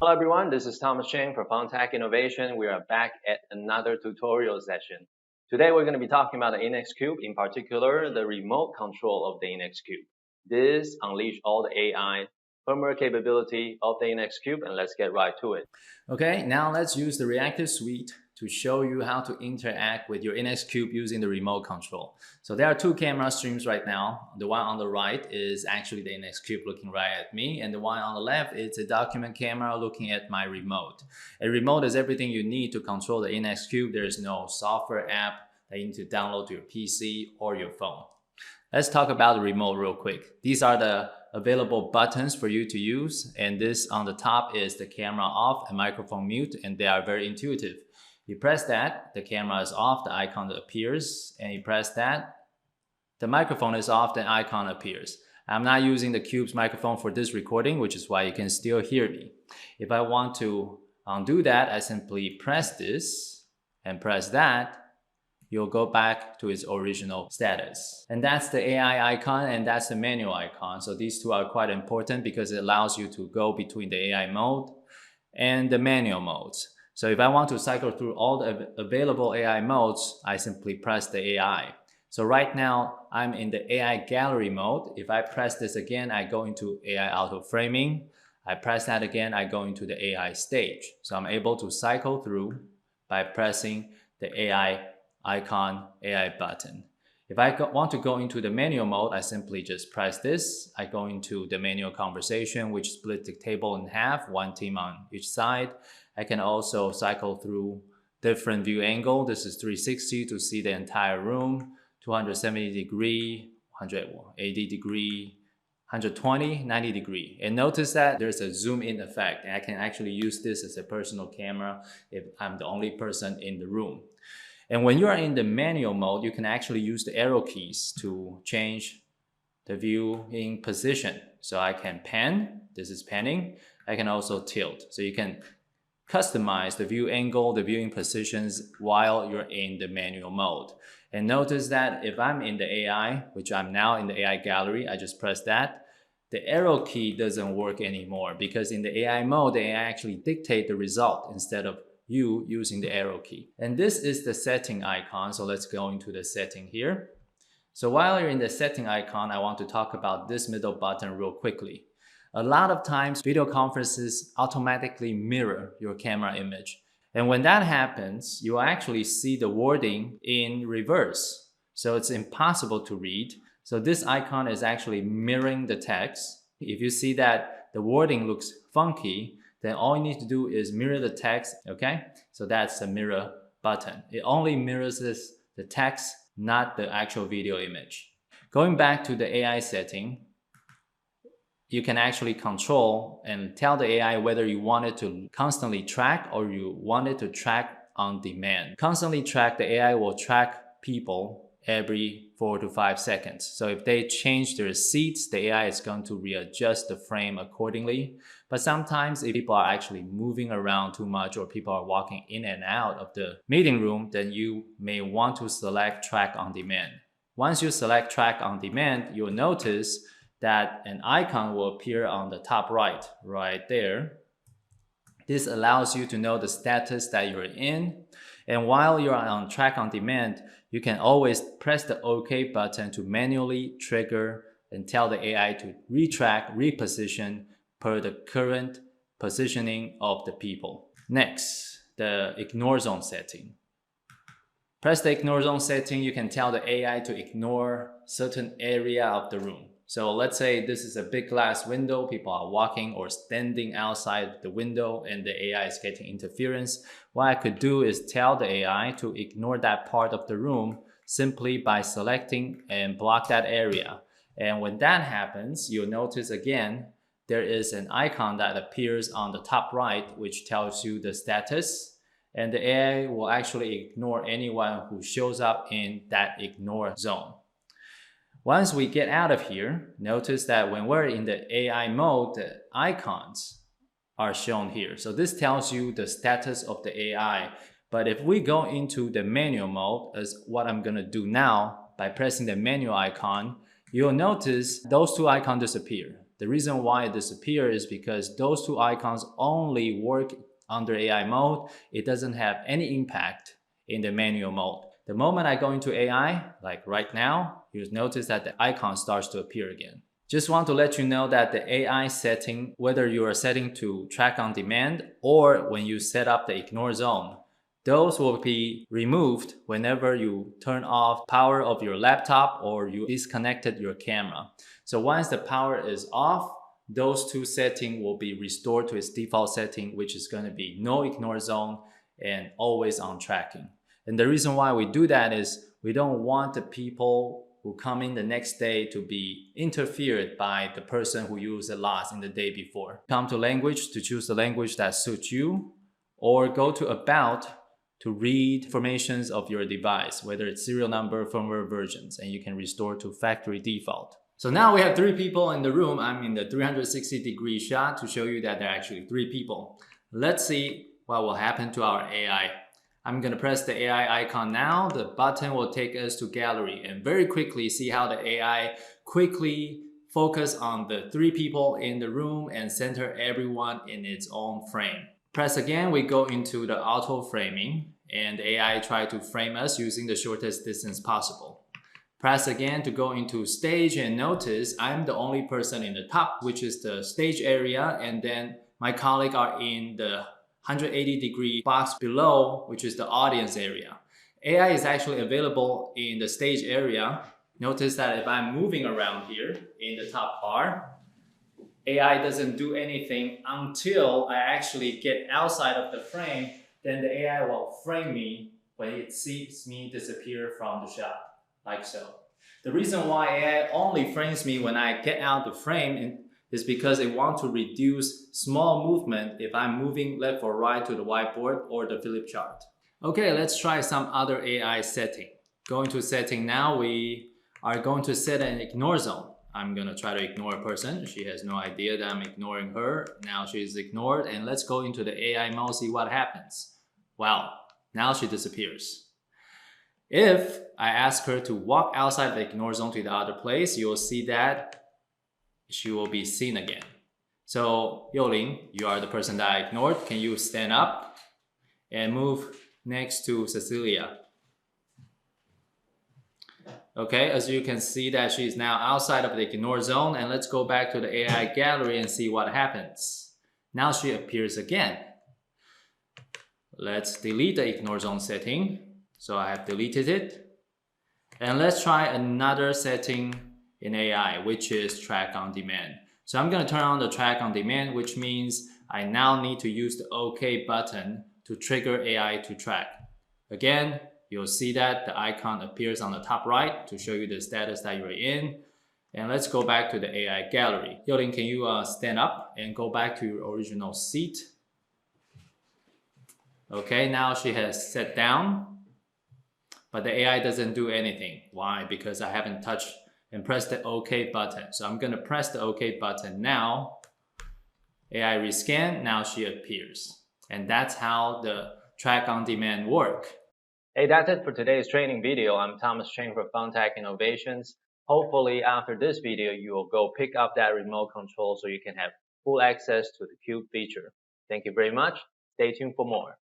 Hello everyone, this is Thomas Cheng from Tech Innovation. We are back at another tutorial session. Today we're going to be talking about the Innex Cube, in particular the remote control of the Innex Cube. This unleash all the AI firmware capability of the Innex Cube, and let's get right to it. Okay, now let's use the reactive suite to show you how to interact with your Innex Cube using the remote control. So there are two camera streams right now. The one on the right is actually the Innex Cube looking right at me, and the one on the left is a document camera looking at my remote. A remote is everything you need to control the Innex Cube. There is no software app that you need to download to your PC or your phone. Let's talk about the remote real quick. These are the available buttons for you to use, and this on the top is the camera off and microphone mute, and they are very intuitive. You press that, the camera is off, the icon appears, and you press that, the microphone is off, the icon appears. I'm not using the Cube's microphone for this recording, which is why you can still hear me. If I want to undo that, I simply press this and press that. You'll go back to its original status. And that's the AI icon and that's the manual icon. So these two are quite important because it allows you to go between the AI mode and the manual modes. So if I want to cycle through all the available AI modes, I simply press the AI. So right now, I'm in the AI gallery mode. If I press this again, I go into AI auto framing. I press that again, I go into the AI stage. So I'm able to cycle through by pressing the AI icon, AI button. If I want to go into the manual mode, I simply just press this. I go into the manual conversation, which splits the table in half, one team on each side. I can also cycle through different view angle. This is 360 to see the entire room, 270 degree, 180 degree, 120, 90 degree. And notice that there's a zoom in effect. And I can actually use this as a personal camera if I'm the only person in the room. And when you are in the manual mode, you can actually use the arrow keys to change the viewing position. So I can pan, this is panning. I can also tilt. So you can customize the view angle, the viewing positions while you're in the manual mode. And notice that if I'm in the AI, which I'm now in the AI gallery, I just press that, the arrow key doesn't work anymore because in the AI mode, the AI actually dictate the result instead of you using the arrow key. And this is the setting icon. So let's go into the setting here. So while you're in the setting icon, I want to talk about this middle button real quickly. A lot of times video conferences automatically mirror your camera image. And when that happens, you actually see the wording in reverse. So it's impossible to read. So this icon is actually mirroring the text. If you see that the wording looks funky, then all you need to do is mirror the text, okay? So that's the mirror button. It only mirrors the text, not the actual video image. Going back to the AI setting, you can actually control and tell the AI whether you want it to constantly track or you want it to track on demand. Constantly track, the AI will track people every 4 to 5 seconds. So if they change their seats, the AI is going to readjust the frame accordingly. But sometimes if people are actually moving around too much or people are walking in and out of the meeting room, then you may want to select track on demand. Once you select track on demand, you'll notice that an icon will appear on the top right there. This allows you to know the status that you're in. And while you're on track on demand, you can always press the OK button to manually trigger and tell the AI to retrack, reposition per the current positioning of the people. Next, the ignore zone setting. Press the ignore zone setting, you can tell the AI to ignore certain area of the room. So let's say this is a big glass window, people are walking or standing outside the window and the AI is getting interference. What I could do is tell the AI to ignore that part of the room simply by selecting and block that area. And when that happens, you'll notice again, there is an icon that appears on the top right, which tells you the status. And the AI will actually ignore anyone who shows up in that ignore zone. Once we get out of here, notice that when we're in the AI mode, the icons are shown here. So this tells you the status of the AI. But if we go into the manual mode, as what I'm going to do now by pressing the manual icon, you'll notice those two icons disappear. The reason why it disappeared is because those two icons only work under AI mode. It doesn't have any impact in the manual mode. The moment I go into AI, like right now, you'll notice that the icon starts to appear again. Just want to let you know that the AI setting, whether you are setting to track on demand or when you set up the ignore zone, those will be removed whenever you turn off power of your laptop or you disconnected your camera. So once the power is off, those two settings will be restored to its default setting, which is going to be no ignore zone and always on tracking. And the reason why we do that is we don't want the people who come in the next day to be interfered by the person who used it last in the day before. Come to language to choose the language that suits you, or go to about to read informations of your device, whether it's serial number, firmware versions, and you can restore to factory default. So now we have 3 people in the room. I'm in the 360-degree shot to show you that there are actually 3 people. Let's see what will happen to our AI. I'm going to press the AI icon now. The button will take us to gallery and very quickly see how the AI quickly focus on the 3 people in the room and center everyone in its own frame. Press again, we go into the auto framing and the AI try to frame us using the shortest distance possible. Press again to go into stage and notice I'm the only person in the top, which is the stage area, and then my colleagues are in the 180-degree box below, which is the audience area. AI is actually available in the stage area. Notice that if I'm moving around here in the top bar, AI doesn't do anything until I actually get outside of the frame. Then the AI will frame me when it sees me disappear from the shot, like so. The reason why AI only frames me when I get out the frame is because it wants to reduce small movement if I'm moving left or right to the whiteboard or the flip chart. Okay, let's try some other AI setting. Going to setting now, we are going to set an ignore zone. I'm going to try to ignore a person. She has no idea that I'm ignoring her. Now she's ignored, and let's go into the AI mode, see what happens. Wow, now she disappears. If I ask her to walk outside the ignore zone to the other place, you'll see that she will be seen again. So Yoling, you are the person that I ignored. Can you stand up and move next to Cecilia? Okay, as you can see that she's now outside of the ignore zone, and let's go back to the AI gallery and see what happens. Now she appears again. Let's delete the ignore zone setting. So I have deleted it. And let's try another setting in AI, which is track on demand. So I'm going to turn on the track on demand, which means I now need to use the OK button to trigger AI to track. Again, you'll see that the icon appears on the top right to show you the status that you're in. And let's go back to the AI gallery. Yoling, can you stand up and go back to your original seat? Okay, now she has sat down, but the AI doesn't do anything. Why? Because I haven't touched and pressed the OK button. So I'm going to press the OK button now. AI rescan, now she appears. And that's how the track on demand work. Hey, that's it for today's training video. I'm Thomas Cheng for Funtech Innovations. Hopefully after this video, you will go pick up that remote control so you can have full access to the Cube feature. Thank you very much. Stay tuned for more.